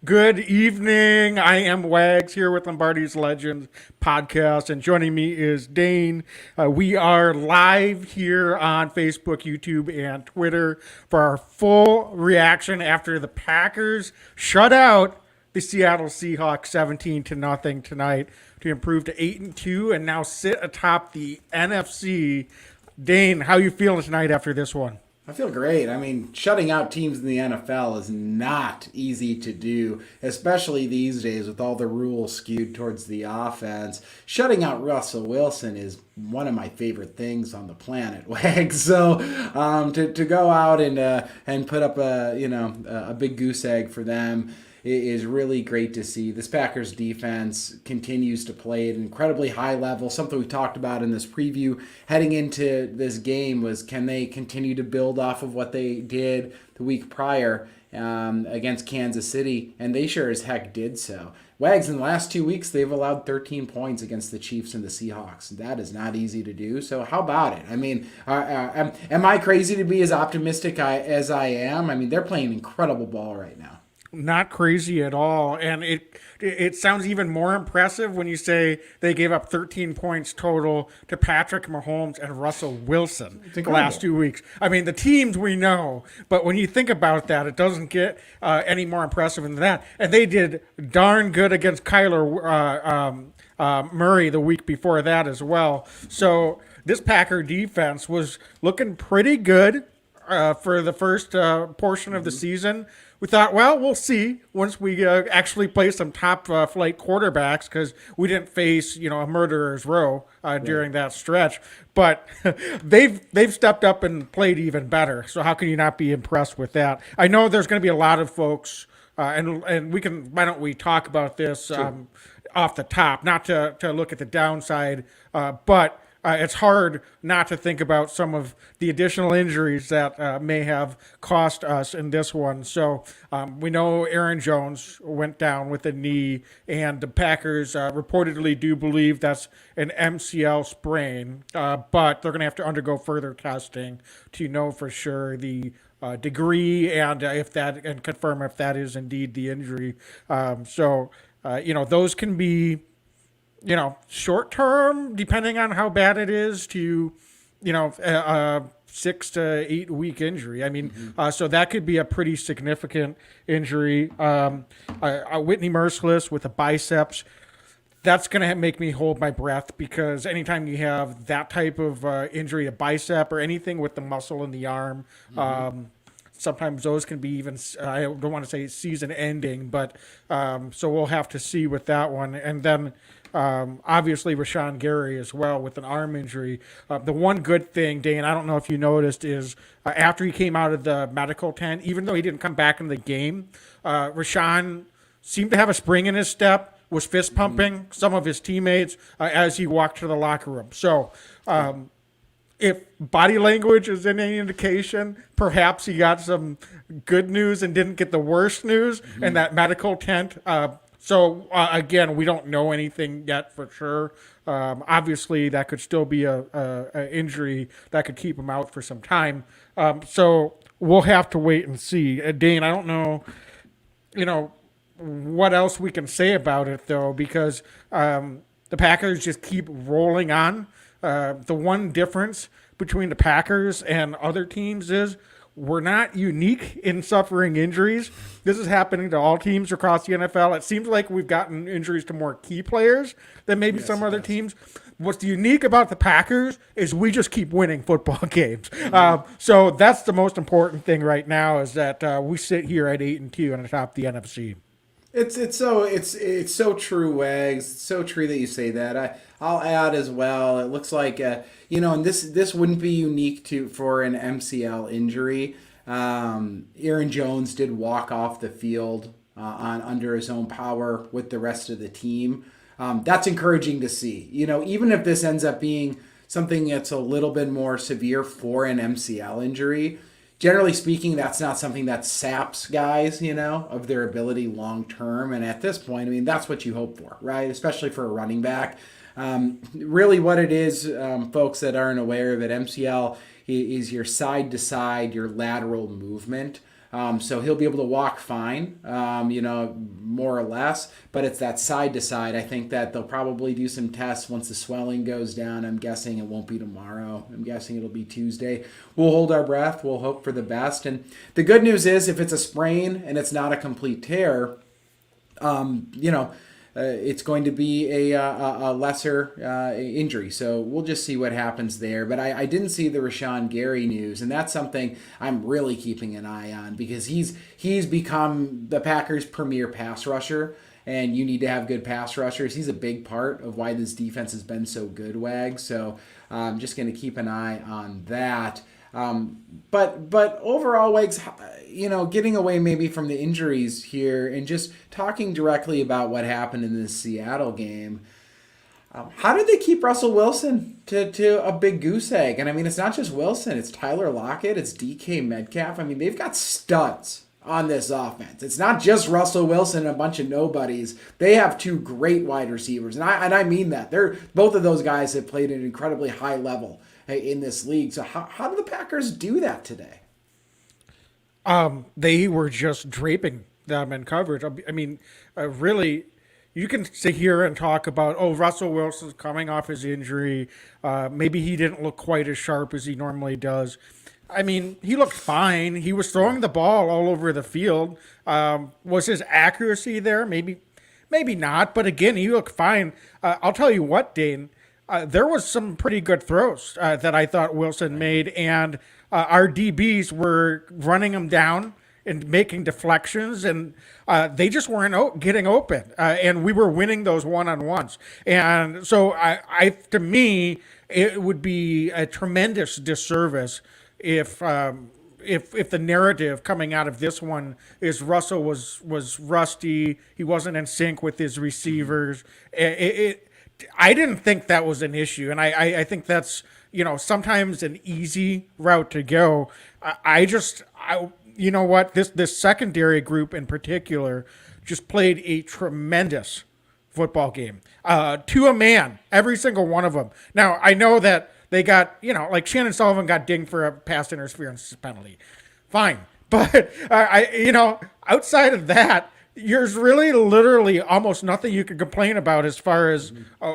Good evening. I am Wags here with Lombardi's Legends podcast, and joining me is Dane. We are live here on Facebook, YouTube, and Twitter for our full reaction after the Packers shut out the Seattle Seahawks 17-0 tonight to improve to 8-2 and now sit atop the NFC. Dane, how you feeling tonight after this one? I feel great. I mean, shutting out teams in the NFL is not easy to do, especially these days with all the rules skewed towards the offense. Shutting out Russell Wilson is one of my favorite things on the planet, Wags. So to go out and put up a big goose egg for them is really great to see. This Packers defense continues to play at an incredibly high level. Something we talked about in this preview heading into this game was, can they continue to build off of what they did the week prior against Kansas City? And they sure as heck did so. Wags, in the last 2 weeks, they've allowed 13 points against the Chiefs and the Seahawks. That is not easy to do. So how about it? I mean, am I crazy to be as optimistic as I am? I mean, they're playing incredible ball right now. Not crazy at all. And it sounds even more impressive when you say they gave up 13 points total to Patrick Mahomes and Russell Wilson the last 2 weeks. I mean, the teams we know, but when you think about that, it doesn't get any more impressive than that. And they did darn good against Kyler Murray the week before that as well. So this Packer defense was looking pretty good for the first portion of the season. We thought, well, we'll see once we actually play some top flight quarterbacks, because we didn't face, a murderer's row during that stretch. But they've stepped up and played even better. So how can you not be impressed with that? I know there's going to be a lot of folks, and we can. Why don't we talk about this off the top? Not to look at the downside, but. It's hard not to think about some of the additional injuries that may have cost us in this one. So we know Aaron Jones went down with a knee, and the Packers reportedly do believe that's an MCL sprain, but they're going to have to undergo further testing to know for sure the degree and confirm if that is indeed the injury. Those can be short term, depending on how bad it is, to, a 6 to 8 week injury. I mean, so that could be a pretty significant injury. Whitney Merciless with a biceps, that's going to make me hold my breath, because anytime you have that type of injury, a bicep or anything with the muscle in the arm, sometimes those can be even, I don't want to say season ending, but so we'll have to see with that one. And then obviously Rashawn Gary as well with an arm injury. The one good thing, Dane, I don't know if you noticed, is after he came out of the medical tent, even though he didn't come back in the game, Rashawn seemed to have a spring in his step, was fist pumping some of his teammates as he walked to the locker room. So if body language is any indication, perhaps he got some good news and didn't get the worst news in that medical tent. Again, we don't know anything yet for sure. Obviously, that could still be a injury that could keep him out for some time. So we'll have to wait and see. Dane, I don't know, what else we can say about it, though, because the Packers just keep rolling on. The one difference between the Packers and other teams is we're not unique in suffering injuries. This is happening to all teams across the NFL. It seems like we've gotten injuries to more key players than maybe some other teams. What's unique about the Packers is we just keep winning football games. So that's the most important thing right now, is that we sit here at 8-2 and atop the NFC. It's so true, Wags. It's so true that you say that. I'll add as well. It looks like and this wouldn't be unique for an MCL injury. Aaron Jones did walk off the field under his own power with the rest of the team. That's encouraging to see. Even if this ends up being something that's a little bit more severe for an MCL injury, generally speaking, that's not something that saps guys, of their ability long term. And at this point, I mean, that's what you hope for, right? Especially for a running back. Really what it is, folks that aren't aware of it, MCL is your side to side, your lateral movement. So he'll be able to walk fine, more or less. But it's that side to side. I think that they'll probably do some tests once the swelling goes down. I'm guessing it won't be tomorrow. I'm guessing it'll be Tuesday. We'll hold our breath. We'll hope for the best. And the good news is if it's a sprain and it's not a complete tear, it's going to be a lesser injury. So we'll just see what happens there. But I didn't see the Rashawn Gary news, and that's something I'm really keeping an eye on because he's become the Packers' premier pass rusher, and you need to have good pass rushers. He's a big part of why this defense has been so good, Wag. So I'm just going to keep an eye on that. But overall, Wags, getting away maybe from the injuries here and just talking directly about what happened in this Seattle game. How did they keep Russell Wilson to a big goose egg? And I mean, it's not just Wilson, it's Tyler Lockett, it's DK Metcalf. I mean, they've got studs on this offense. It's not just Russell Wilson and a bunch of nobodies. They have two great wide receivers. And I mean that. Both of those guys have played at an incredibly high level in this league. So how do the Packers do that today? They were just draping them in coverage. I mean, really, you can sit here and talk about, Russell Wilson's coming off his injury. Maybe he didn't look quite as sharp as he normally does. I mean, he looked fine. He was throwing the ball all over the field. Was his accuracy there? Maybe not. But again, he looked fine. I'll tell you what, Dane. There was some pretty good throws that I thought Wilson made, and our DBs were running him down and making deflections, and they just weren't getting open, and we were winning those one-on-ones. And so, to me, it would be a tremendous disservice if the narrative coming out of this one is Russell was rusty, he wasn't in sync with his receivers. I didn't think that was an issue, and I think that's sometimes an easy route to go. This secondary group in particular just played a tremendous football game, to a man, every single one of them. Now I know that they got like Shannon Sullivan got dinged for a pass interference penalty, fine, but outside of that, there's really literally almost nothing you can complain about as far as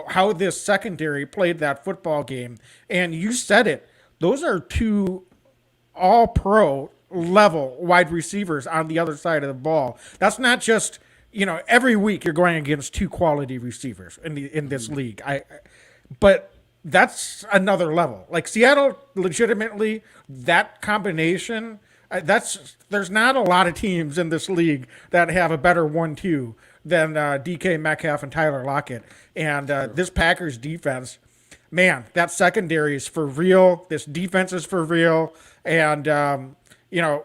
how this secondary played that football game. And you said it. Those are two all-pro level wide receivers on the other side of the ball. That's not just, every week you're going against two quality receivers in this league. But that's another level. Like Seattle, legitimately, that combination – there's not a lot of teams in this league that have a better 1-2 than DK Metcalf and Tyler Lockett. And this Packers defense, man, that secondary is for real. This defense is for real. And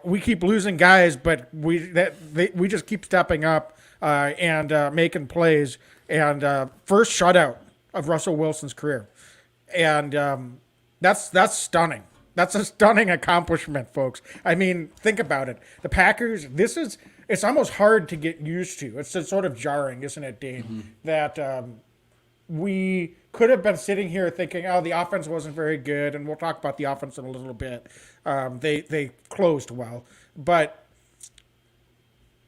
we keep losing guys, but we just keep stepping up and making plays. And first shutout of Russell Wilson's career, and that's stunning. That's a stunning accomplishment, folks. I mean, think about it. The Packers, it's almost hard to get used to. It's sort of jarring, isn't it, Dane? Mm-hmm. That we could have been sitting here thinking, the offense wasn't very good, and we'll talk about the offense in a little bit. They closed well. But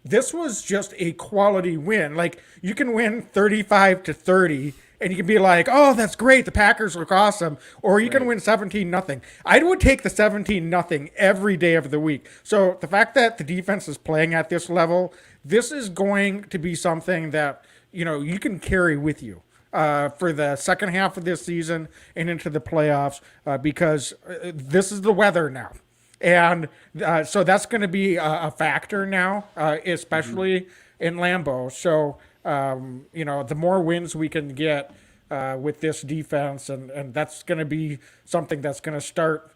this was just a quality win. Like, you can win 35-30, and you can be like, that's great, the Packers look awesome. Or you can win 17-0. I would take the 17-0 every day of the week. So the fact that the defense is playing at this level, this is going to be something that, you can carry with you for the second half of this season and into the playoffs because this is the weather now. And so that's going to be a factor now, especially in Lambeau. So, the more wins we can get with this defense, and that's going to be something that's going to start.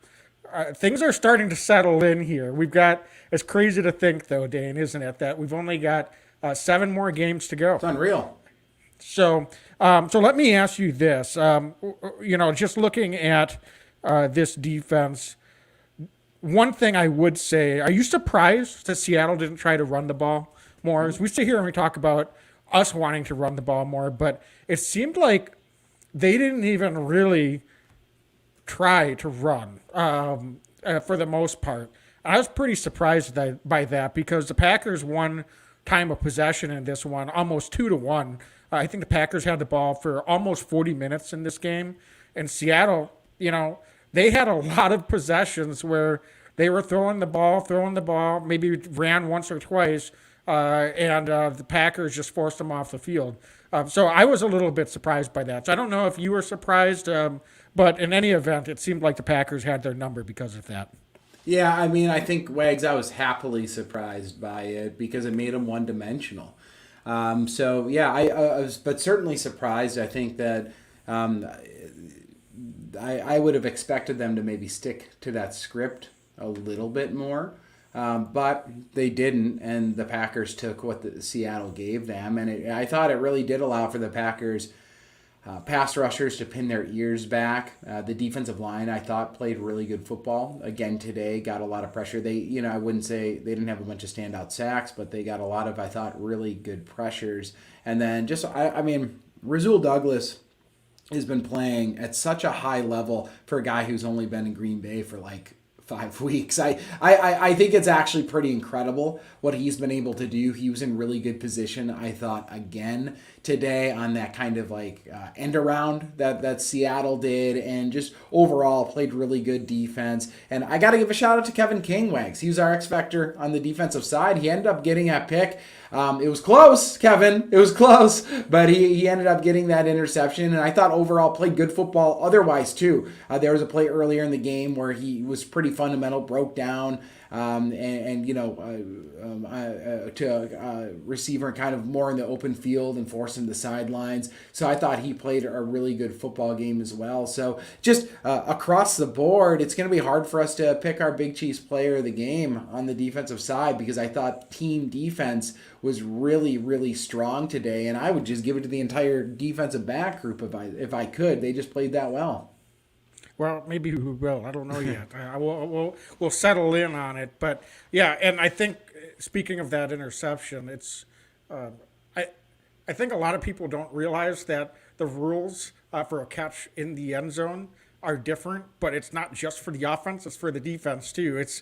Things are starting to settle in here. We've got, it's crazy to think, though, Dane, isn't it, that we've only got 7 more games to go. It's unreal. So let me ask you this. Just looking at this defense, one thing I would say, are you surprised that Seattle didn't try to run the ball more? As we sit here and we talk about us wanting to run the ball more, but it seemed like they didn't even really try to run for the most part. I was pretty surprised by that because the Packers won time of possession in this one, almost 2-1. I think the Packers had the ball for almost 40 minutes in this game. And Seattle, they had a lot of possessions where they were throwing the ball, maybe ran once or twice, and the Packers just forced them off the field. So I was a little bit surprised by that. So I don't know if you were surprised, but in any event, it seemed like the Packers had their number because of that. Yeah, I mean, I think, Wags, I was happily surprised by it because it made them one-dimensional. So, yeah, I was, but certainly surprised. I think that I would have expected them to maybe stick to that script a little bit more. But they didn't, and the Packers took what the Seattle gave them. And I thought it really did allow for the Packers pass rushers to pin their ears back. The defensive line, I thought, played really good football. Again today, got a lot of pressure. They, I wouldn't say they didn't have a bunch of standout sacks, but they got a lot of, I thought, really good pressures. And then I mean, Rasul Douglas has been playing at such a high level for a guy who's only been in Green Bay for like 5 weeks. I think it's actually pretty incredible what he's been able to do. He was in really good position, I thought, again today on that kind of like end around that Seattle did, and just overall played really good defense. And I got to give a shout out to Kevin King, Wags. He was our X Factor on the defensive side. He ended up getting that pick. It was close, Kevin. It was close, but he ended up getting that interception, and I thought overall played good football otherwise too. There was a play earlier in the game where he was pretty fundamental, broke down, to a receiver kind of more in the open field and forced him to the sidelines. So I thought he played a really good football game as well. So just across the board, it's going to be hard for us to pick our Big Chiefs player of the game on the defensive side because I thought team defense was really, really strong today, and I would just give it to the entire defensive back group if I could. They just played that well. Well, maybe we will. I don't know yet. We'll settle in on it. But yeah, and I think speaking of that interception, it's I think a lot of people don't realize that the rules for a catch in the end zone are different, but it's not just for the offense, it's for the defense too. It's,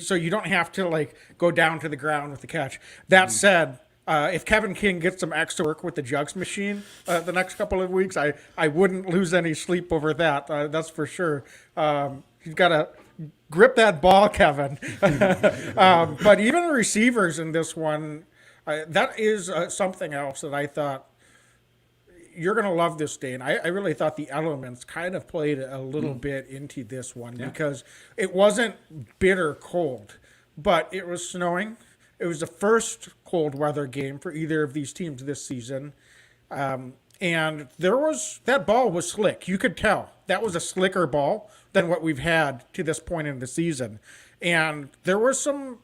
so you don't have to like go down to the ground with the catch. That said, if Kevin King gets some extra work with the jugs machine the next couple of weeks, I wouldn't lose any sleep over that. That's for sure. You've got to grip that ball, Kevin. But even the receivers in this one, that is something else that I thought, you're going to love this, Dane. I really thought the elements kind of played a little bit into this one because it wasn't bitter cold, but it was snowing. It was the first cold weather game for either of these teams this season. And that ball was slick. You could tell that was a slicker ball than what we've had to this point in the season. And there were some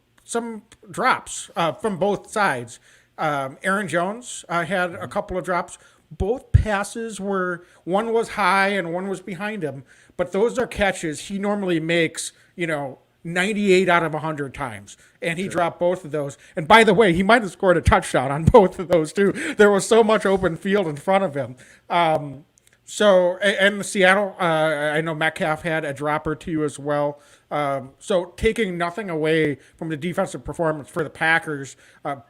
drops from both sides. Aaron Jones had a couple of drops. Both passes one was high and one was behind him, but those are catches he normally makes, 98 out of 100 times, and he dropped both of those. And by the way, he might have scored a touchdown on both of those too. There was so much open field in front of him. And Seattle, I know Metcalf had a drop or two as well. So taking nothing away from the defensive performance for the Packers,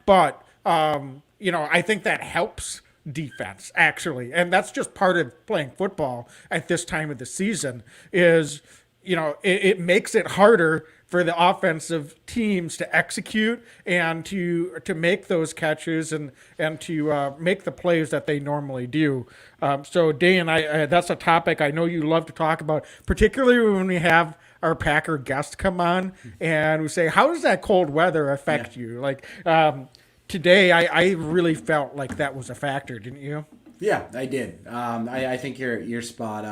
but I think that helps defense actually, and that's just part of playing football at this time of the season. Is it makes it harder for the offensive teams to execute and to make those catches and to make the plays that they normally do. So Dane, that's a topic I know you love to talk about, particularly when we have our Packer guest come on and we say, how does that cold weather affect you? Like, today, I really felt like that was a factor, didn't you? Yeah, I did. I think you're spot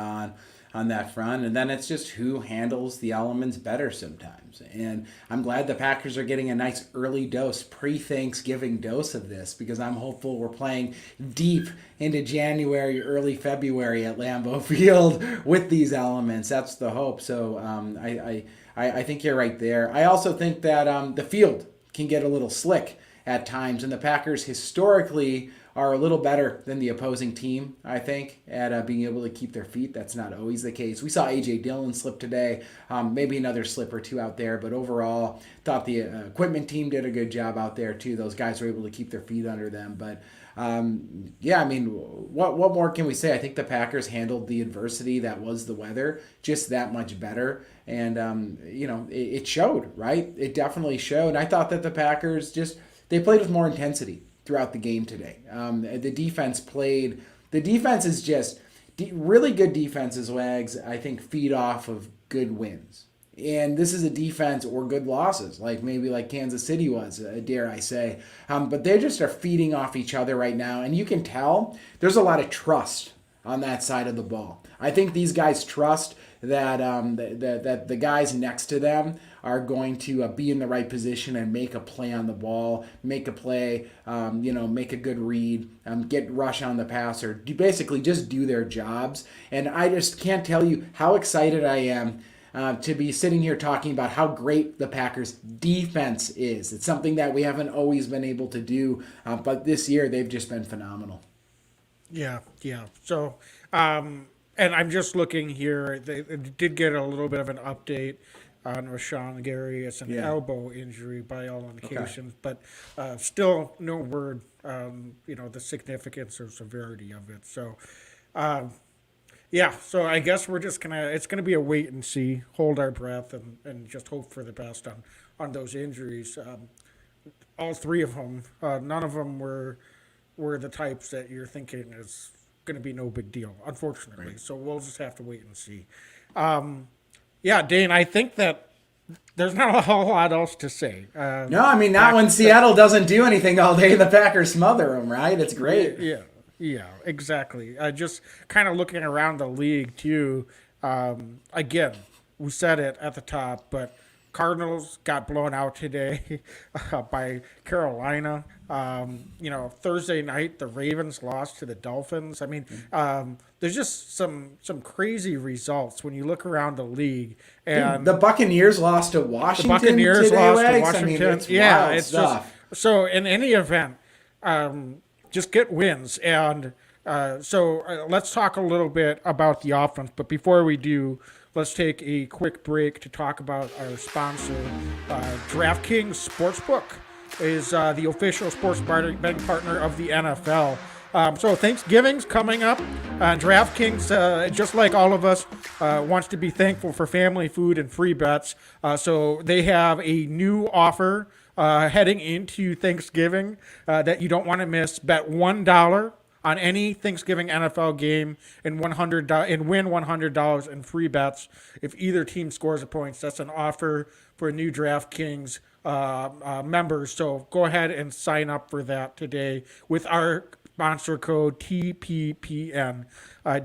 on that front. And then it's just who handles the elements better sometimes. And I'm glad the Packers are getting a nice early dose, pre-Thanksgiving dose of this, because I'm hopeful we're playing deep into January, early February at Lambeau Field with these elements. That's the hope. So I think you're right there. I also think that the field can get a little slick at times, and the Packers historically are a little better than the opposing team, I think, at being able to keep their feet. That's not always the case. We saw A.J. Dillon slip today, maybe another slip or two out there, but overall, thought the equipment team did a good job out there, too. Those guys were able to keep their feet under them, but what more can we say? I think the Packers handled the adversity that was the weather just that much better. And, it showed, right? It definitely showed. I thought that the Packers they played with more intensity throughout the game today. The defense is just really good defenses, Wags, I think, feed off of good wins. And this is a defense or good losses, like Kansas City was, dare I say. But they just are feeding off each other right now. And you can tell there's a lot of trust on that side of the ball. I think these guys trust that that the guys next to them are going to be in the right position and make a play on the ball, make a play, make a good read, get rush on the passer, basically just do their jobs. And I just can't tell you how excited I am to be sitting here talking about how great the Packers defense is. It's something that we haven't always been able to do, but this year they've just been phenomenal. Yeah. So, and I'm just looking here. They did get a little bit of an update on Rashawn Gary. It's an elbow injury by all indications, but still no word, the significance or severity of it. So, so I guess we're just it's gonna be a wait and see, hold our breath, and just hope for the best on those injuries. All three of them, none of them were the types that you're thinking is going to be no big deal, unfortunately. Right. So we'll just have to wait and see. Dane, I think that there's not a whole lot else to say. No, not when Seattle doesn't do anything all day. The Packers smother them, right? It's great. Yeah, exactly. Just kind of looking around the league, too. Again, we said it at the top, but Cardinals got blown out today by Carolina. Thursday night, the Ravens lost to the Dolphins. There's just some crazy results when you look around the league. And the Buccaneers lost to Washington. It's wild stuff. So in any event, just get wins. And let's talk a little bit about the offense. But before we do, let's take a quick break to talk about our sponsor. DraftKings Sportsbook is the official sports betting partner of the NFL. So Thanksgiving's coming up. DraftKings, just like all of us, wants to be thankful for family food and free bets. So they have a new offer heading into Thanksgiving that you don't want to miss. Bet $1 on any Thanksgiving NFL game and win $100 in free bets if either team scores a point. That's an offer for new DraftKings members. So go ahead and sign up for that today with our sponsor code TPPN.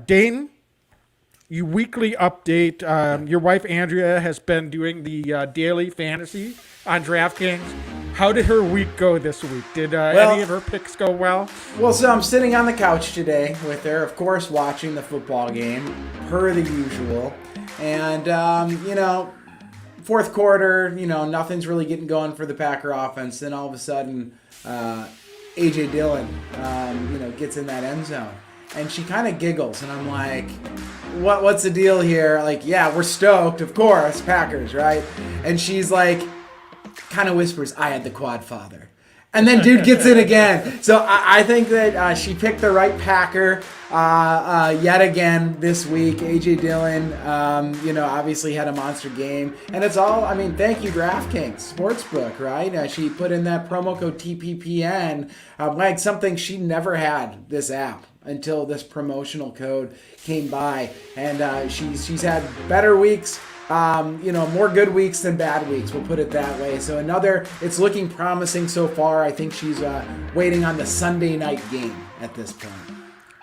Dane, you weekly update. Your wife Andrea has been doing the daily fantasy on DraftKings. How did her week go this week? Did any of her picks go well? Well, so I'm sitting on the couch today with her, of course, watching the football game, per the usual. And, fourth quarter, nothing's really getting going for the Packer offense. Then all of a sudden, A.J. Dillon, gets in that end zone. And she kind of giggles, and I'm like, what's the deal here? Like, yeah, we're stoked, of course, Packers, right? And she's like, kind of whispers, I had the quad father. And then dude gets in again. So I think that she picked the right Packer yet again this week. A.J. Dillon, obviously had a monster game. And it's all, thank you, DraftKings Sportsbook, right? She put in that promo code TPPN, like something she never had, this app, until this promotional code came by. And she's had better weeks. More good weeks than bad weeks, we'll put it that way. So it's looking promising so far. I think she's waiting on the Sunday night game at this point.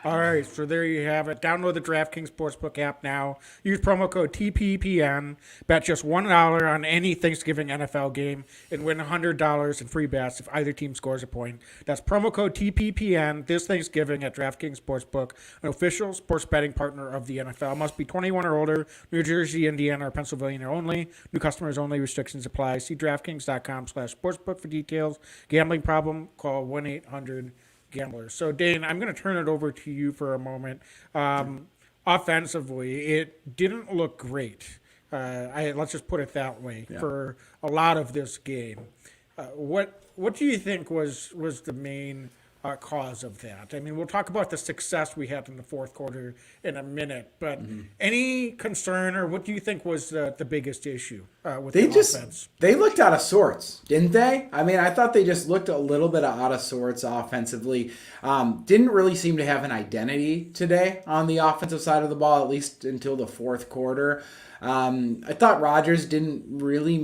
All right, so there you have it. Download the DraftKings Sportsbook app now. Use promo code TPPN. Bet just $1 on any Thanksgiving NFL game and win $100 in free bets if either team scores a point. That's promo code TPPN this Thanksgiving at DraftKings Sportsbook, an official sports betting partner of the NFL. Must be 21 or older, New Jersey, Indiana, or Pennsylvania only. New customers only. Restrictions apply. See DraftKings.com/sportsbook for details. Gambling problem? Call 1-800 gamblers. So, Dane, I'm going to turn it over to you for a moment. Offensively, it didn't look great. Let's just put it that way for a lot of this game. What do you think was the main cause of that? I mean, we'll talk about the success we had in the fourth quarter in a minute, but any concern, or what do you think was the biggest issue with the offense? They looked out of sorts, didn't they? I mean, I thought they just looked a little bit out of sorts offensively. Didn't really seem to have an identity today on the offensive side of the ball, at least until the fourth quarter. I thought Rodgers didn't really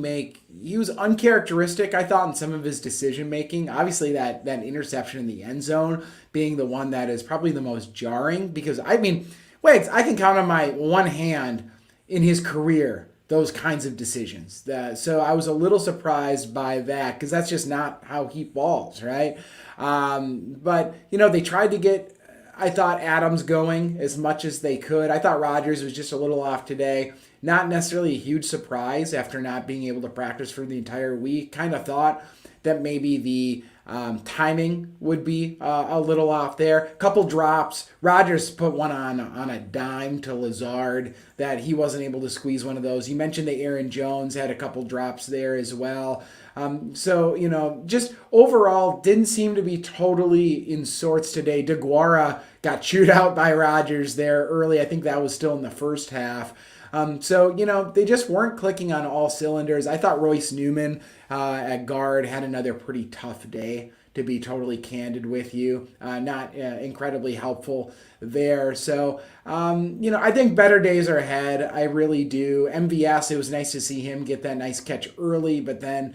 he was uncharacteristic, I thought, in some of his decision making. Obviously, that interception in the end zone being the one that is probably the most jarring, because, I mean, Wags, I can count on my one hand in his career those kinds of decisions. So I was a little surprised by that, because that's just not how he balls, right? But, they tried to get, I thought, Adams going as much as they could. I thought Rodgers was just a little off today. Not necessarily a huge surprise after not being able to practice for the entire week. Kind of thought that maybe the timing would be a little off there. Couple drops. Rodgers put one on a dime to Lazard that he wasn't able to squeeze one of those. You mentioned that Aaron Jones had a couple drops there as well. So, just overall didn't seem to be totally in sorts today. DeGuara got chewed out by Rodgers there early. I think that was still in the first half. So, they just weren't clicking on all cylinders. I thought Royce Newman at guard had another pretty tough day, to be totally candid with you. Not incredibly helpful there. So, I think better days are ahead. I really do. MVS, it was nice to see him get that nice catch early, but then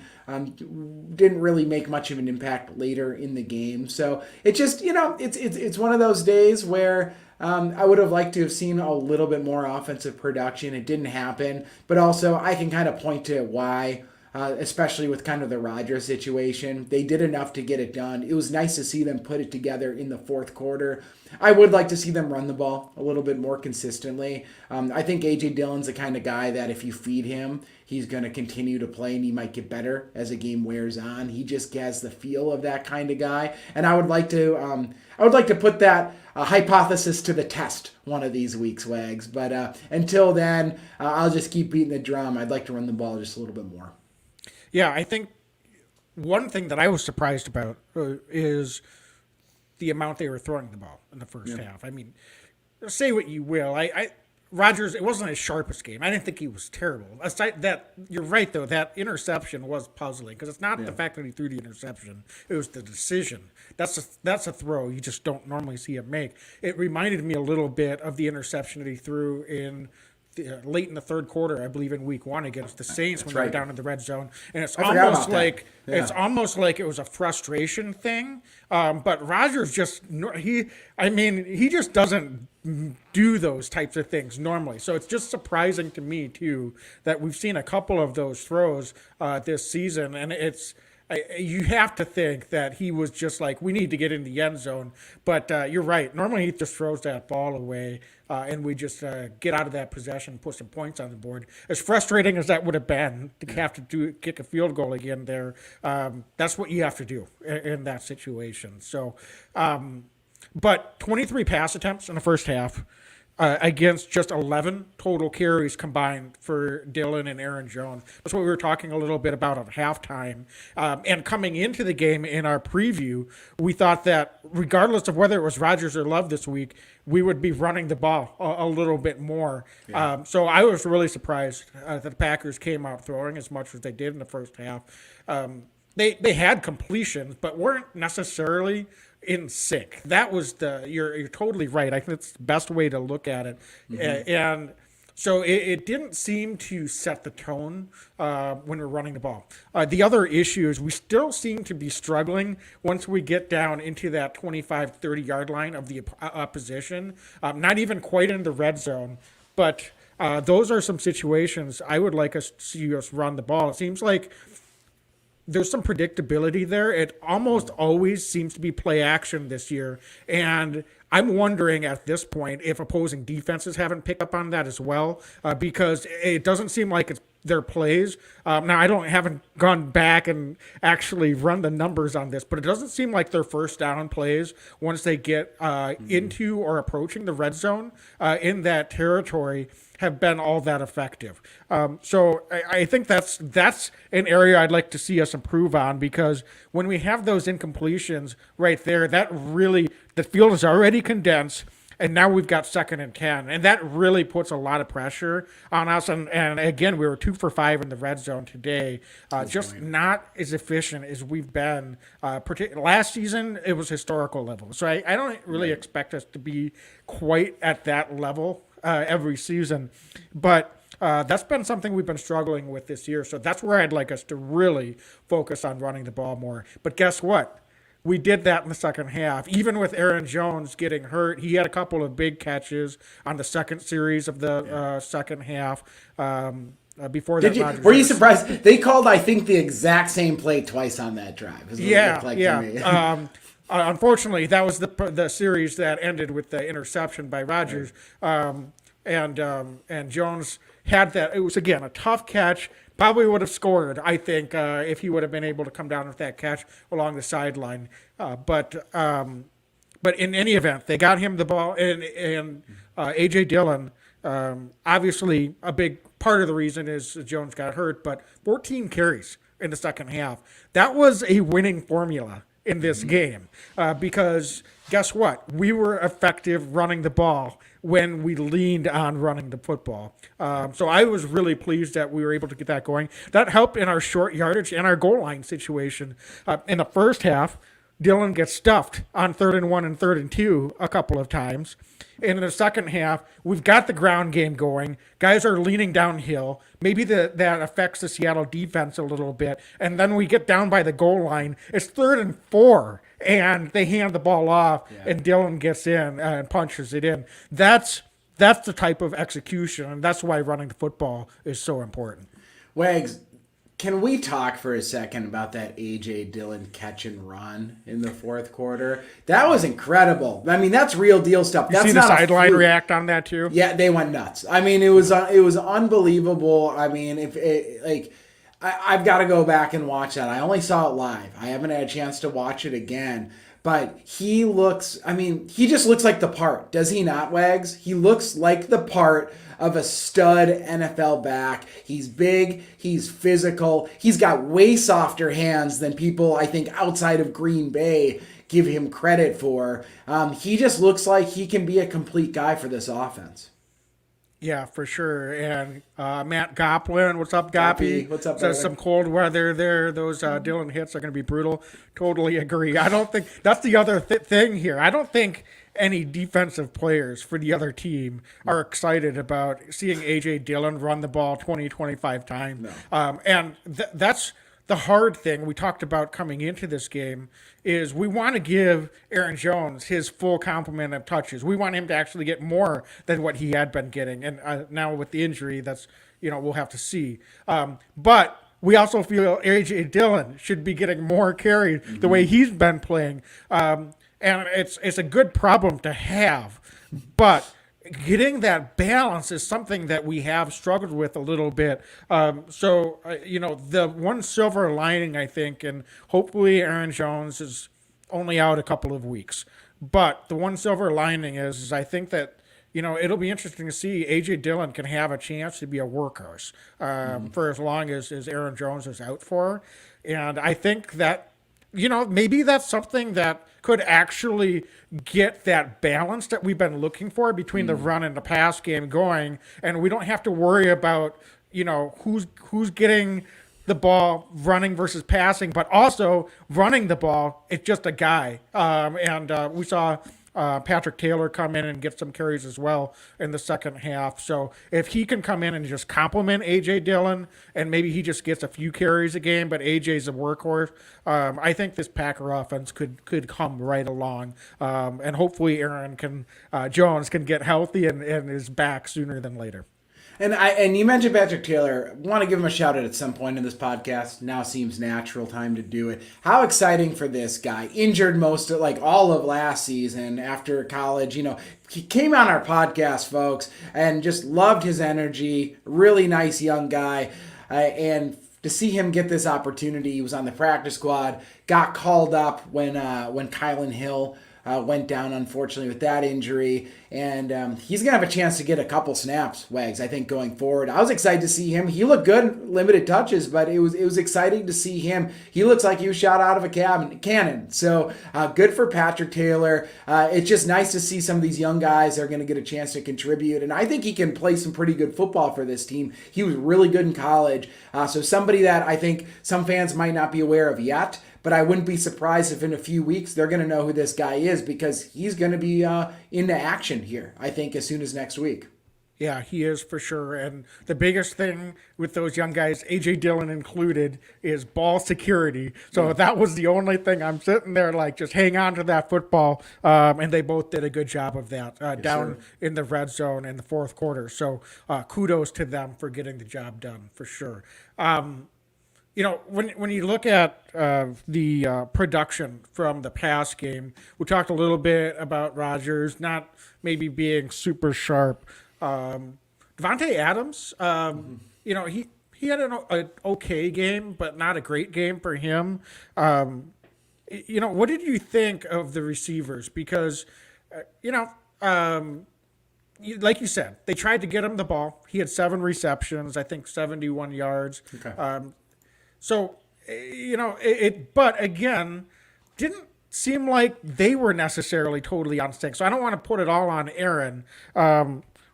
didn't really make much of an impact later in the game. So it just, it's one of those days where I would have liked to have seen a little bit more offensive production. It didn't happen, but also I can kind of point to why, especially with kind of the Rodgers situation. They did enough to get it done. It was nice to see them put it together in the fourth quarter. I would like to see them run the ball a little bit more consistently. I think A.J. Dillon's the kind of guy that if you feed him, he's going to continue to play, and he might get better as the game wears on. He just has the feel of that kind of guy, and I would like to put that hypothesis to the test one of these weeks, Wags. But until then, I'll just keep beating the drum. I'd like to run the ball just a little bit more. Yeah, I think one thing that I was surprised about is the amount they were throwing the ball in the first half. I mean, say what you will. Rodgers, it wasn't his sharpest game. I didn't think he was terrible. Aside that, you're right, though, that interception was puzzling, because it's not the fact that he threw the interception. It was the decision. That's a throw you just don't normally see him make. It reminded me a little bit of the interception that he threw in late in the third quarter, I believe, in week 1 against the Saints when they were down in the red zone. And it's almost like it was a frustration thing. But Rodgers he just doesn't do those types of things normally. So it's just surprising to me too that we've seen a couple of those throws this season, and you have to think that he was just like, we need to get in the end zone. But you're right. Normally he just throws that ball away, and we just get out of that possession, put some points on the board. As frustrating as that would have been to have to kick a field goal again there, that's what you have to do in that situation. So, but 23 pass attempts in the first half. Against just 11 total carries combined for Dillon and Aaron Jones. That's what we were talking a little bit about at halftime. And coming into the game in our preview, we thought that regardless of whether it was Rodgers or Love this week, we would be running the ball a little bit more. Yeah. So I was really surprised that the Packers came out throwing as much as they did in the first half. They had completions, but weren't necessarily in sync. That was you're totally right. I think that's the best way to look at it. Mm-hmm. And so it didn't seem to set the tone when we're running the ball. The other issue is we still seem to be struggling once we get down into that 25, 30-yard line of the opposition. Not even quite in the red zone, but those are some situations I would like us to see us run the ball. It seems like there's some predictability there. It almost always seems to be play action this year. And I'm wondering at this point if opposing defenses haven't picked up on that as well, because it doesn't seem like their plays. Now, haven't gone back and actually run the numbers on this, but it doesn't seem like their first down plays, once they get into or approaching the red zone in that territory, have been all that effective. So I think that's an area I'd like to see us improve on, because when we have those incompletions right there, that really, the field is already condensed. And now we've got 2nd and 10, and that really puts a lot of pressure on us. And again, we were 2 for 5 in the red zone today, just not as efficient as we've been. Last season, it was historical level. So I don't really expect us to be quite at that level every season. But that's been something we've been struggling with this year. So that's where I'd like us to really focus on running the ball more. But guess what? We did that in the second half. Even with Aaron Jones getting hurt, he had a couple of big catches on the second series of the second half. Before that, were you surprised? They called, I think, the exact same play twice on that drive. Is what it looked like to me. Unfortunately, that was the series that ended with the interception by Rodgers. And Jones had that. It was, again, a tough catch. Probably would have scored, I think, if he would have been able to come down with that catch along the sideline. But in any event, they got him the ball. And A.J. Dillon, obviously a big part of the reason is Jones got hurt, but 14 carries in the second half. That was a winning formula in this game, because guess what? We were effective running the ball when we leaned on running the football. So I was really pleased that we were able to get that going. That helped in our short yardage and our goal line situation. In the first half, Dillon gets stuffed on 3rd and 1 and 3rd and 2 a couple of times. And in the second half, we've got the ground game going. Guys are leaning downhill. Maybe that affects the Seattle defense a little bit. And then we get down by the goal line. It's 3rd and 4, and they hand the ball off, and Dillon gets in and punches it in. That's the type of execution, and that's why running the football is so important. Wags, can we talk for a second about that A.J. Dillon catch and run in the fourth quarter? That was incredible. I mean, that's real deal stuff. You see the sideline react on that too? Yeah, they went nuts. I mean, it was unbelievable. I mean, I've got to go back and watch that. I only saw it live. I haven't had a chance to watch it again. But he just looks like the part. Does he not, Wags? He looks like the part of a stud NFL back. He's big. He's physical. He's got way softer hands than people, I think, outside of Green Bay give him credit for. He just looks like he can be a complete guy for this offense. Yeah, for sure. And Matt Goplin, what's up, Goppy? What's up, Says some cold weather there. Those Dillon hits are going to be brutal. Totally agree. I don't think that's the other thing here. I don't think any defensive players for the other team are excited about seeing A.J. Dillon run the ball 20, 25 times. No. And that's the hard thing we talked about coming into this game is we want to give Aaron Jones his full complement of touches. We want him to actually get more than what he had been getting. And now with the injury, that's, we'll have to see. But we also feel A.J. Dillon should be getting more carries the way he's been playing. And it's a good problem to have. But getting that balance is something that we have struggled with a little bit. The one silver lining, I think, and hopefully Aaron Jones is only out a couple of weeks. But the one silver lining is I think that, it'll be interesting to see A.J. Dillon can have a chance to be a workhorse for as long as Aaron Jones is out for. And I think that, maybe that's something that could actually get that balance that we've been looking for between the run and the pass game going, and we don't have to worry about who's getting the ball running versus passing, but also running the ball. It's just a guy, we saw Patrick Taylor come in and get some carries as well in the second half. So if he can come in and just complement A.J. Dillon, and maybe he just gets a few carries a game, but A.J.'s a workhorse, I think this Packer offense could come right along. And hopefully Aaron Jones can get healthy and is back sooner than later. And you mentioned Patrick Taylor. Want to give him a shout out at some point in this podcast. Now seems natural time to do it. How exciting for this guy. Injured all of last season after college. He came on our podcast, folks, and just loved his energy. Really nice young guy. And to see him get this opportunity, he was on the practice squad, got called up when Kylan Hill went down, unfortunately, with that injury. And he's going to have a chance to get a couple snaps, Wags, I think, going forward. I was excited to see him. He looked good, limited touches, but it was exciting to see him. He looks like he was shot out of a cannon. So good for Patrick Taylor. It's just nice to see some of these young guys that are going to get a chance to contribute. And I think he can play some pretty good football for this team. He was really good in college. So somebody that I think some fans might not be aware of yet, but I wouldn't be surprised if in a few weeks they're going to know who this guy is, because he's going to be into action here, I think, as soon as next week. Yeah, he is for sure. And the biggest thing with those young guys, A.J. Dillon included, is ball security. So that was the only thing. I'm sitting there like, just hang on to that football. And they both did a good job of that down in the red zone in the fourth quarter. So kudos to them for getting the job done, for sure. When you look at the production from the pass game, we talked a little bit about Rodgers not maybe being super sharp. Davonte Adams, he had an okay game, but not a great game for him. What did you think of the receivers? Because, like you said, they tried to get him the ball. He had 7 receptions, I think 71 yards. Okay. But again, didn't seem like they were necessarily totally on sync. So I don't want to put it all on Aaron.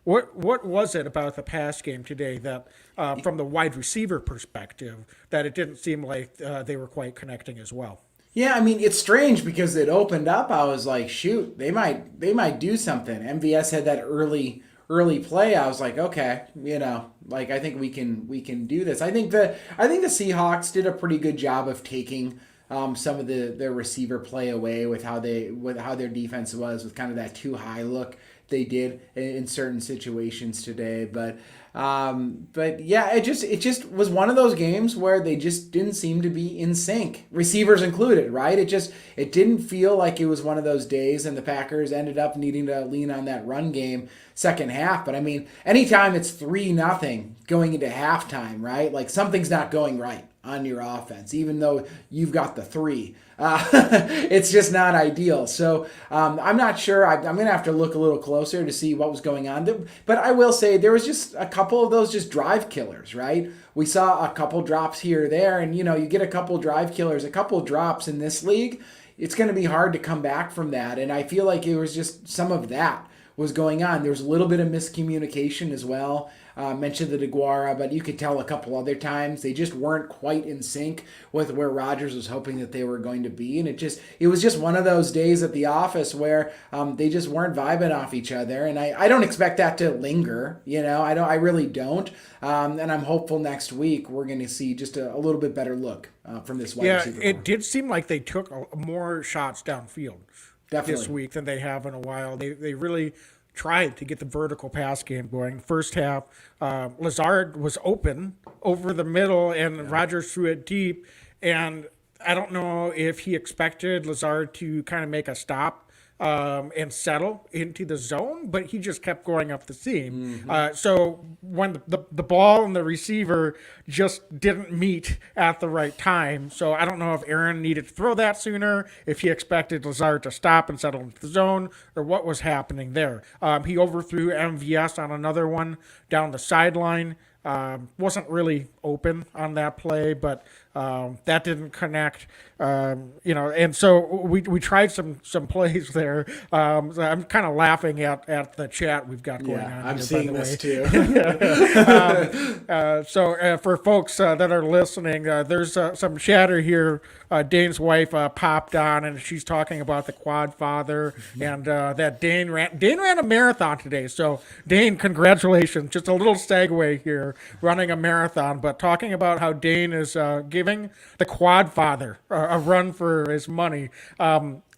What was it about the pass game today that, from the wide receiver perspective, that it didn't seem like they were quite connecting as well? Yeah, I mean, it's strange because it opened up. I was like, shoot, they might do something. MVS had that early play. I was like, okay, I think we can do this. I think the Seahawks did a pretty good job of taking some of their receiver play away with how their defense was, with kind of that too high look they did in certain situations today. But yeah, it just was one of those games where they just didn't seem to be in sync, receivers included, right? It didn't feel like it was one of those days, and the Packers ended up needing to lean on that run game second half. But I mean, anytime it's 3-0 going into halftime, right? Like, something's not going right on your offense, even though you've got the 3. It's just not ideal. So I'm not sure. I'm going to have to look a little closer to see what was going on. But I will say there was just a couple of those just drive killers, right? We saw a couple drops here or there, and you get a couple drive killers, a couple drops in this league. It's going to be hard to come back from that. And I feel like it was just some of that was going on. There was a little bit of miscommunication as well. Mentioned the DeGuara, but you could tell a couple other times they just weren't quite in sync with where Rodgers was hoping that they were going to be. And it was just one of those days at the office where they just weren't vibing off each other. And I don't expect that to linger. I really don't. And I'm hopeful next week we're going to see just a little bit better look from this wide receiver. Yeah, it did seem like they took more shots downfield this week than they have in a while. They really tried to get the vertical pass game going. First half, Lazard was open over the middle, and Rodgers threw it deep. And I don't know if he expected Lazard to kind of make a stop and settle into the zone, but he just kept going up the seam. So when the ball and the receiver just didn't meet at the right time. So I don't know if Aaron needed to throw that sooner, if he expected Lazard to stop and settle into the zone, or what was happening there. He overthrew MVS on another one down the sideline. Wasn't really open on that play, but that didn't connect. And so we tried some plays there. So I'm kind of laughing at the chat we've got going on. I'm here, seeing by the this way. too. So for folks that are listening, there's some chatter here. Dane's wife popped on, and she's talking about the quad father, and that Dane ran a marathon today. So Dane, congratulations! Just a little segue here, running a marathon, but talking about how Dane is giving the quad father a run for his money.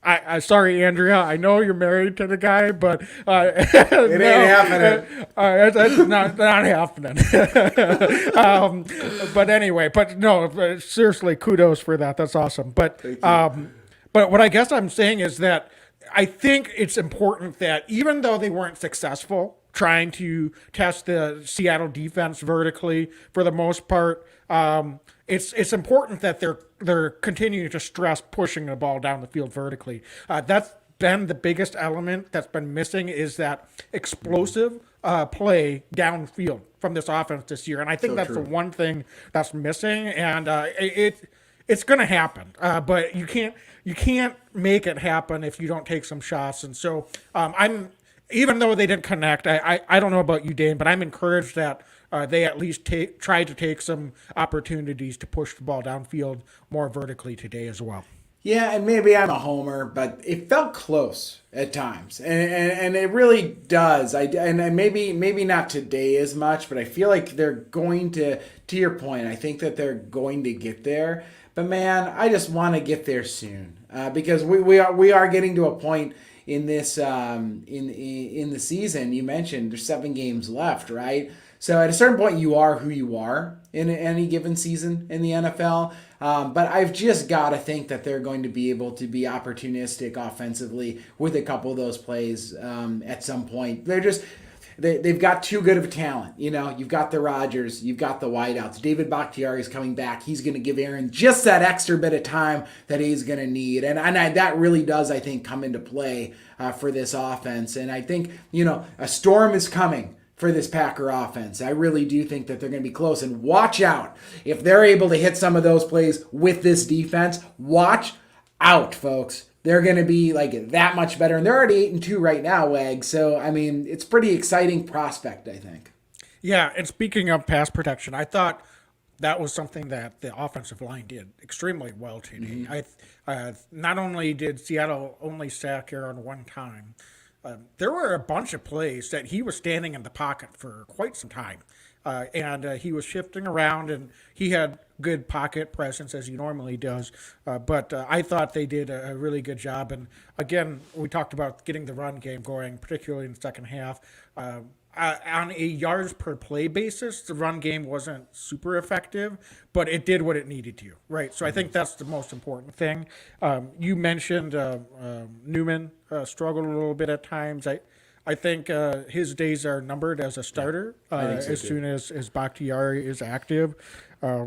I sorry, Andrea. I know you're married to the guy, but it ain't happening. That's not happening. But anyway, no, seriously, kudos for that. That's awesome. But what I guess I'm saying is that I think it's important that even though they weren't successful trying to test the Seattle defense vertically for the most part. It's important that they're continuing to stress pushing the ball down the field vertically. That's been the biggest element that's been missing is that explosive play downfield from this offense this year, and I think that's the one thing that's missing, and it's going to happen, but you can't make it happen if you don't take some shots, and so I'm. Even though they didn't connect, I don't know about you, Dane, but I'm encouraged that they at least tried to take some opportunities to push the ball downfield more vertically today as well. Yeah, and maybe I'm a homer, but it felt close at times, and it really does. And maybe not today as much, but I feel like they're going to your point, I think that they're going to get there. But man, I just want to get there soon because we are getting to a point in this in the season. You mentioned there's 7 games left, right? So at a certain point, you are who you are in any given season in the NFL. But I've just got to think that they're going to be able to be opportunistic offensively with a couple of those plays at some point. They've got too good of a talent. You've got the Rodgers, you've got the wideouts. David Bakhtiari is coming back. He's going to give Aaron just that extra bit of time that he's going to need. And that really does, I think, come into play for this offense. And I think, a storm is coming for this Packer offense. I really do think that they're going to be close. And watch out. If they're able to hit some of those plays with this defense, watch out, folks. They're going to be like that much better. And they're already 8-2 right now, Wag. So, I mean, it's pretty exciting prospect, I think. Yeah, and speaking of pass protection, I thought that was something that the offensive line did extremely well today. Mm-hmm. Not only did Seattle only sack Aaron one time, there were a bunch of plays that he was standing in the pocket for quite some time. And he was shifting around, and he had good pocket presence as he normally does. But I thought they did a really good job. And again, we talked about getting the run game going, particularly in the second half. On a yards per play basis, the run game wasn't super effective, but it did what it needed to, right? So I think that's the most important thing. You mentioned Newman struggled a little bit at times. I think his days are numbered as a starter as soon as Bakhtiari is active.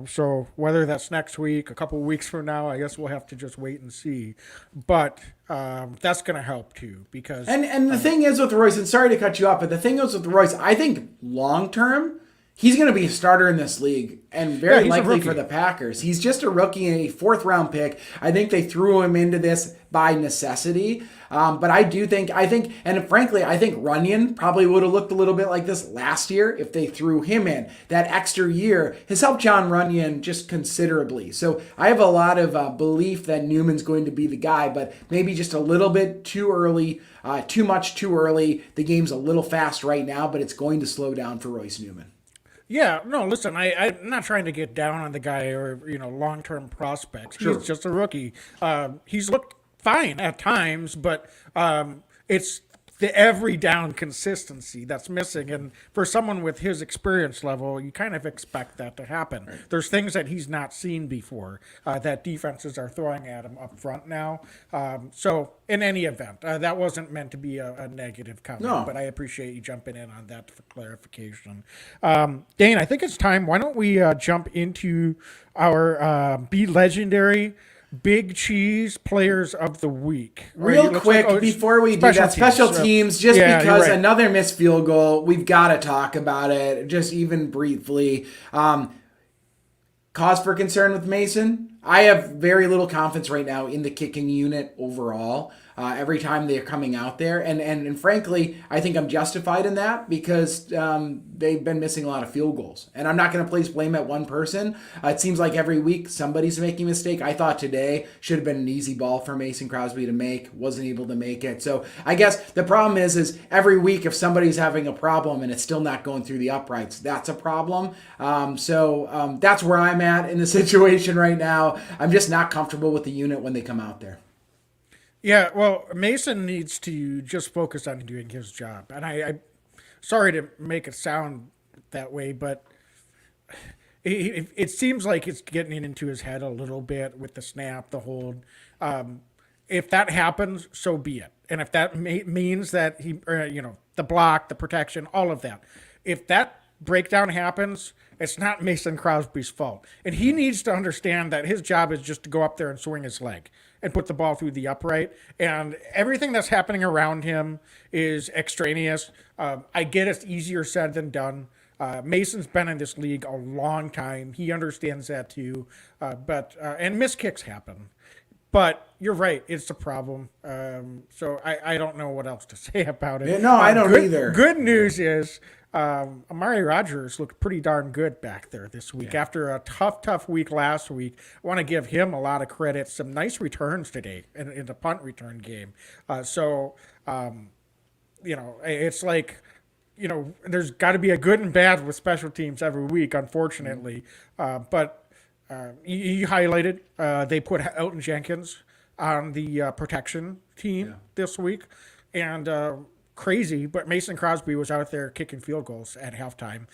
So whether that's next week, a couple of weeks from now, I guess we'll have to just wait and see. But that's going to help too because and the thing is with Royce, and sorry to cut you off, but the thing is with Royce, I think long term he's going to be a starter in this league and very likely for the Packers. He's just a rookie and a 4th-round pick. I think they threw him into this by necessity. But I think, and frankly, I think Runyon probably would have looked a little bit like this last year if they threw him in. That extra year has helped John Runyon just considerably. So I have a lot of belief that Newman's going to be the guy, but maybe just a little bit too early, too much too early. The game's a little fast right now, but it's going to slow down for Royce Newman. Yeah, no, listen, I'm not trying to get down on the guy or, long-term prospects. Sure. He's just a rookie. He's looked fine at times, but it's the every down consistency that's missing. And for someone with his experience level, you kind of expect that to happen. Right. There's things that he's not seen before that defenses are throwing at him up front now. So in any event, that wasn't meant to be a negative comment, but I appreciate you jumping in on that for clarification. Dane, I think it's time. Why don't we jump into our Be Legendary Big Cheese Players of the Week. Real quick, before we do that, special teams, just because another missed field goal, we've got to talk about it, just even briefly. Cause for concern with Mason? I have very little confidence right now in the kicking unit overall. Every time they're coming out there. And frankly, I think I'm justified in that because they've been missing a lot of field goals. And I'm not going to place blame at one person. It seems like every week somebody's making a mistake. I thought today should have been an easy ball for Mason Crosby to make. Wasn't able to make it. So I guess the problem is every week if somebody's having a problem and it's still not going through the uprights, that's a problem. So that's where I'm at in the situation right now. I'm just not comfortable with the unit when they come out there. Yeah, well, Mason needs to just focus on doing his job. And I'm sorry to make it sound that way, but it seems like it's getting into his head a little bit with the snap, the hold. If that happens, so be it. And if that means that the block, the protection, all of that. If that breakdown happens, it's not Mason Crosby's fault. And he needs to understand that his job is just to go up there and swing his leg and put the ball through the upright. And everything that's happening around him is extraneous. I get it's easier said than done. Mason's been in this league a long time. He understands that too. And missed kicks happen. But you're right, it's a problem. So I don't know what else to say about it. Yeah, no, I don't either. Good news is Amari Rodgers looked pretty darn good back there this week. Yeah. After a tough week last week, I want to give him a lot of credit. Some nice returns today in the punt return game. It's like, there's got to be a good and bad with special teams every week, unfortunately. But you highlighted they put Elton Jenkins on the protection team this week. And crazy, but Mason Crosby was out there kicking field goals at halftime,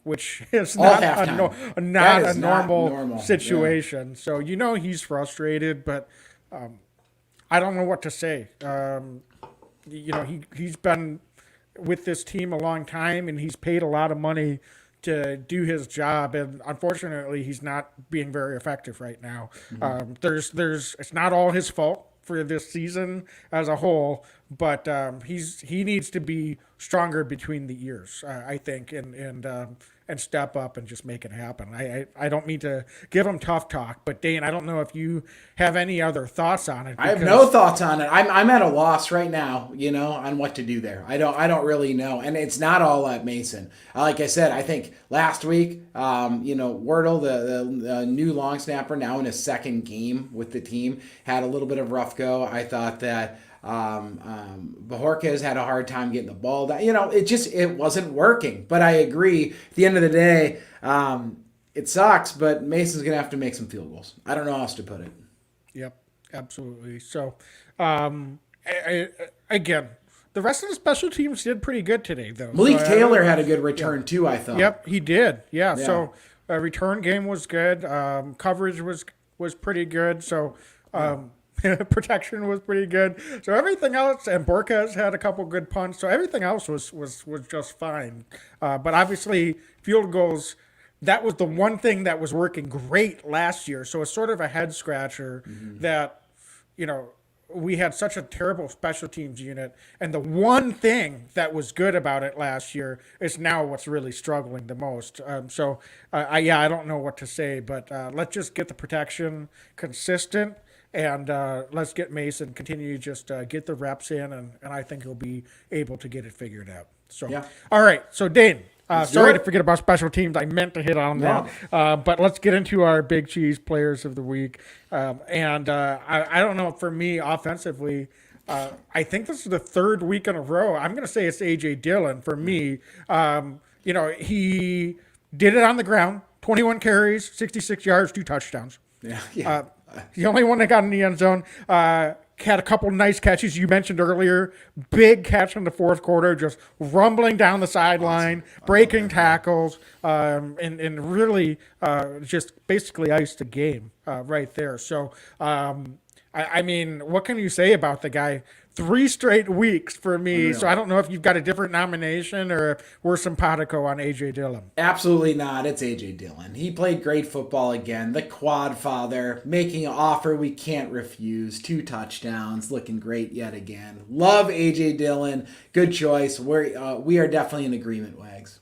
which is not a normal situation. Yeah. So he's frustrated, but I don't know what to say. He's been with this team a long time, and he's paid a lot of money to do his job, and unfortunately, he's not being very effective right now. Mm-hmm. It's not all his fault for this season as a whole, but he needs to be stronger between the ears, I think, and step up and just make it happen. I don't mean to give him tough talk, but Dane, I don't know if you have any other thoughts on it. I have no thoughts on it. I'm at a loss right now, on what to do there. I don't really know, and it's not all at Mason. Like I said, I think last week, Wordle, the new long snapper, now in his second game with the team, had a little bit of rough go. I thought that Bajorquez had a hard time getting the ball down. It wasn't working. But I agree. At the end of the day, it sucks, but Mason's going to have to make some field goals. I don't know how else to put it. Yep, absolutely. So, again, the rest of the special teams did pretty good today, though. Malik Taylor had a good return, too, I thought. Yep, he did. Yeah. So, return game was good. Coverage was pretty good. So, protection was pretty good. So everything else, and Borquez had a couple good punts. So everything else was just fine. But obviously, field goals, that was the one thing that was working great last year. So it's sort of a head scratcher that, we had such a terrible special teams unit. And the one thing that was good about it last year is now what's really struggling the most. I don't know what to say, but let's just get the protection consistent. And let's get Mason continue to just get the reps in, and I think he'll be able to get it figured out. So, All right. So, Dane, sorry to forget about special teams. I meant to hit on that. But let's get into our Big Cheese players of the week. I don't know, for me, offensively, I think this is the third week in a row. I'm going to say it's A.J. Dillon for me. He did it on the ground, 21 carries, 66 yards, 2 touchdowns. Yeah. The only one that got in the end zone. Had a couple nice catches you mentioned earlier. Big catch in the fourth quarter, just rumbling down the sideline, breaking tackles, and really just basically iced the game right there. So, I mean, what can you say about the guy? 3 straight weeks for me. Unreal. So I don't know if you've got a different nomination or if we're simpatico on A.J. Dillon. Absolutely not. It's A.J. Dillon. He played great football again. The quad father, making an offer we can't refuse. 2 touchdowns, looking great yet again. Love A.J. Dillon. Good choice. We are definitely in agreement, Wags.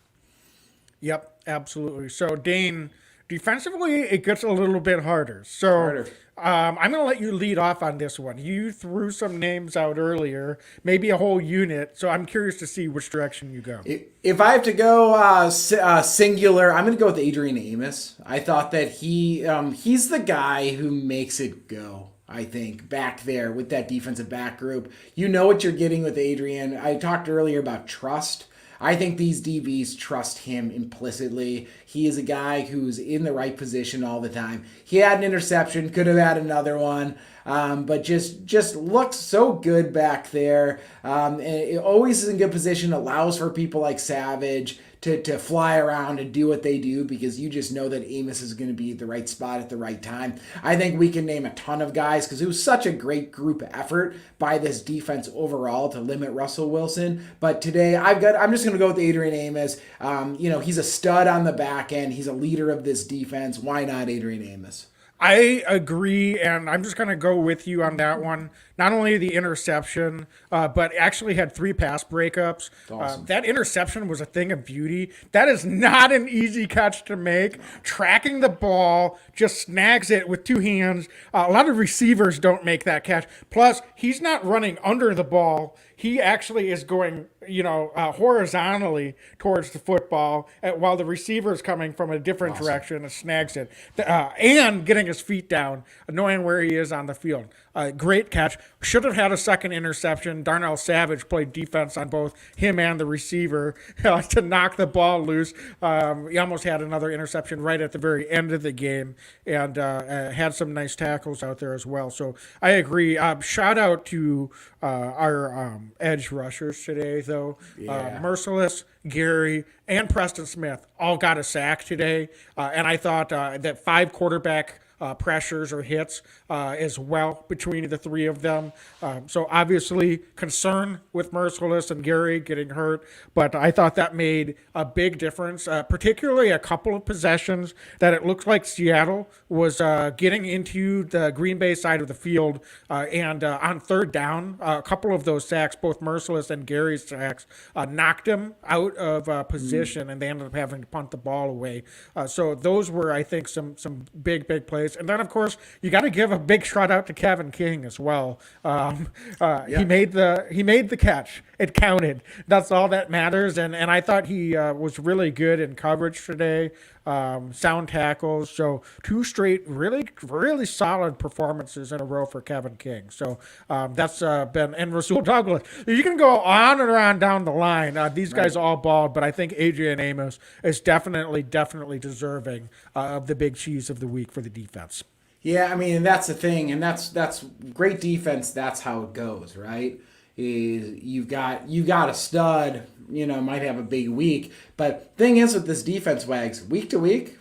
Yep, absolutely. So, Dane, defensively, it gets a little bit harder. So I'm going to let you lead off on this one. You threw some names out earlier, maybe a whole unit. So I'm curious to see which direction you go. If I have to go singular, I'm going to go with Adrian Amos. I thought that he's the guy who makes it go. I think back there with that defensive back group, you know what you're getting with Adrian. I talked earlier about trust. I think these DBs trust him implicitly. He is a guy who's in the right position all the time. He had an interception, could have had another one. but just looks so good back there. And it always is in good position, allows for people like Savage to fly around and do what they do, because you just know that Amos is going to be at the right spot at the right time. I think we can name a ton of guys, because it was such a great group effort by this defense overall to limit Russell Wilson. But today I'm just going to go with Adrian Amos. He's a stud on the back end. He's a leader of this defense. Why not Adrian Amos? I agree, and I'm just going to go with you on that one. Not only the interception, but actually had 3 pass breakups. Awesome. That interception was a thing of beauty. That is not an easy catch to make. Tracking the ball, just snags it with 2 hands. A lot of receivers don't make that catch. Plus, he's not running under the ball. He actually is going, horizontally towards the football while the receiver is coming from a different direction and snags it. And getting his feet down, knowing where he is on the field. Great catch. Should have had a second interception. Darnell Savage played defense on both him and the receiver to knock the ball loose. He almost had another interception right at the very end of the game, and had some nice tackles out there as well. So I agree. Shout out to our edge rushers today, though. Yeah. Merciless, Gary, and Preston Smith all got a sack today. And I thought that 5 quarterback pressures or hits as well between the 3 of them. So obviously concern with Merciless and Gary getting hurt, but I thought that made a big difference, particularly a couple of possessions that it looked like Seattle was getting into the Green Bay side of the field, and on 3rd down, a couple of those sacks, both Merciless and Gary's sacks, knocked him out of position, and they ended up having to punt the ball away. So those were, I think, some big plays. And then, of course, you got to give a big shout out to Kevin King as well. He made the catch. It counted. That's all that matters. And I thought he was really good in coverage today. Sound tackles. So 2 straight really, really solid performances in a row for Kevin King. So that's been, and Rasul Douglas. You can go on and on down the line. These guys all balled, but I think Adrian Amos is definitely deserving of the big cheese of the week for the defense. Yeah, I mean, that's the thing, and that's great defense. That's how it goes, right? Is you've got a stud, might have a big week, but thing is with this defense, Wags, week to week,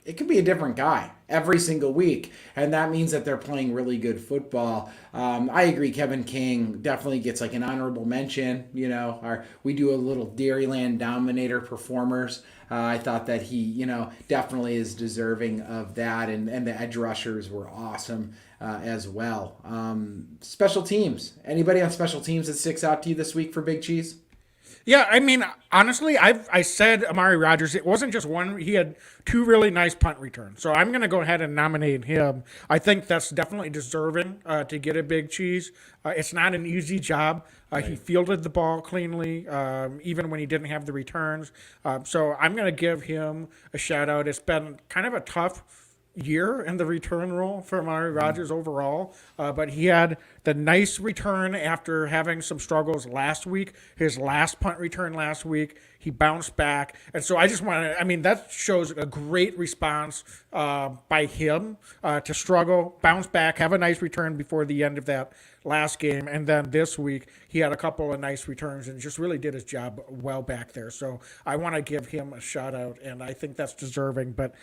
it could be a different guy every single week, and that means that they're playing really good football. I agree, Kevin King definitely gets like an honorable mention. We do a little Dairyland Dominator performers. I thought that he, definitely is deserving of that, and the edge rushers were awesome as well. Special teams. Anybody on special teams that sticks out to you this week for Big Cheese? Yeah, I mean, honestly, I said Amari Rodgers. It wasn't just one. He had 2 really nice punt returns. So I'm going to go ahead and nominate him. I think that's definitely deserving to get a big cheese. It's not an easy job. He fielded the ball cleanly, even when he didn't have the returns. So I'm going to give him a shout out. It's been kind of a tough year in the return role for Amari Rodgers overall, but he had the nice return after having some struggles last week. His last punt return last week, he bounced back, and so I just want to, that shows a great response by him to struggle, bounce back, have a nice return before the end of that last game, and then this week he had a couple of nice returns and just really did his job well back there. So I want to give him a shout out, and I think that's deserving. But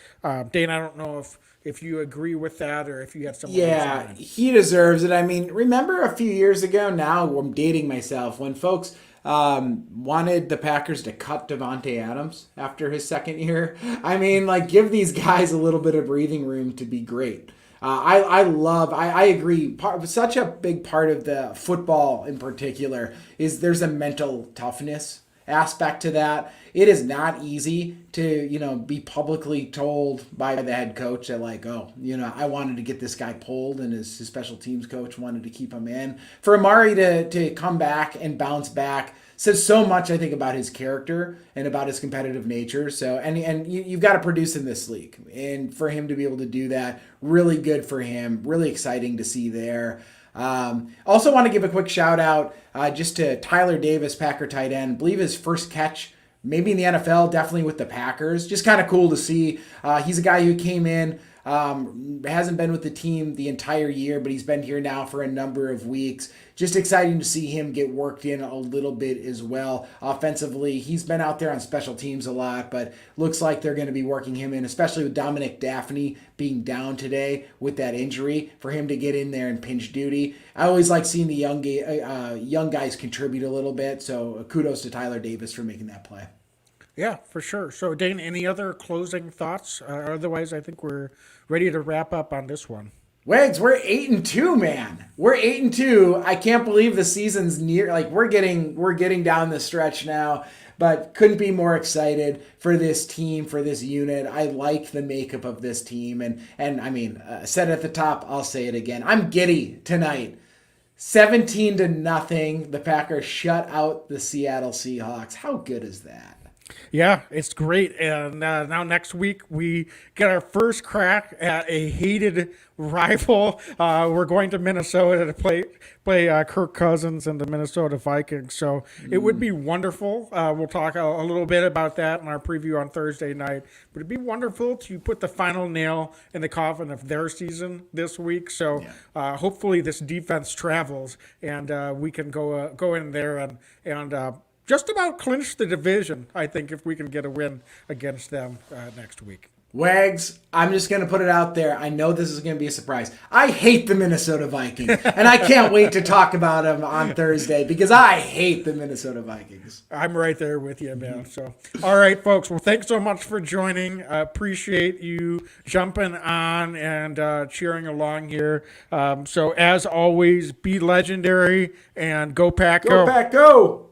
Dane, I don't know if you agree with that or if you had some. Yeah, he deserves it. Remember a few years ago, now I'm dating myself, when folks wanted the Packers to cut Davonte Adams after his second year. Give these guys a little bit of breathing room to be great. I agree. Such a big part of the football in particular is there's a mental toughness aspect to that. It is not easy to, be publicly told by the head coach that I wanted to get this guy pulled and his special teams coach wanted to keep him in. For Amari to come back and bounce back says so much, I think, about his character and about his competitive nature. So, and you've got to produce in this league. And for him to be able to do that, really good for him. Really exciting to see there. Also want to give a quick shout out just to Tyler Davis, Packer tight end. I believe his first catch, maybe in the NFL, definitely with the Packers. Just kind of cool to see. He's a guy who came in Hasn't been with the team the entire year, but he's been here now for a number of weeks. Just exciting to see him get worked in a little bit as well. Offensively, he's been out there on special teams a lot, but looks like they're going to be working him in, especially with Dominic Daphne being down today with that injury, for him to get in there and pinch duty. I always like seeing the young guys contribute a little bit, so kudos to Tyler Davis for making that play. Yeah, for sure. So, Dane, any other closing thoughts? Otherwise, I think we're ready to wrap up on this one. Wags, we're 8-2, man. We're 8-2. I can't believe the season's near. Like, we're getting down the stretch now, but couldn't be more excited for this team, for this unit. I like the makeup of this team, and I mean, said it at the top, I'll say it again. I'm giddy tonight. 17-0. The Packers shut out the Seattle Seahawks. How good is that? Yeah, it's great. And now next week we get our first crack at a hated rival. We're going to Minnesota to play Kirk Cousins and the Minnesota Vikings. So it would be wonderful. We'll talk a little bit about that in our preview on Thursday night. But it'd be wonderful to put the final nail in the coffin of their season this week. So hopefully this defense travels and we can go in there and just about clinch the division, I think, if we can get a win against them next week. Wags, I'm just going to put it out there. I know this is going to be a surprise. I hate the Minnesota Vikings, and I can't wait to talk about them on Thursday because I hate the Minnesota Vikings. I'm right there with you, man. So, all right, folks. Well, thanks so much for joining. Appreciate you jumping on and cheering along here. So, as always, be legendary and go Pack, Go Pack, go!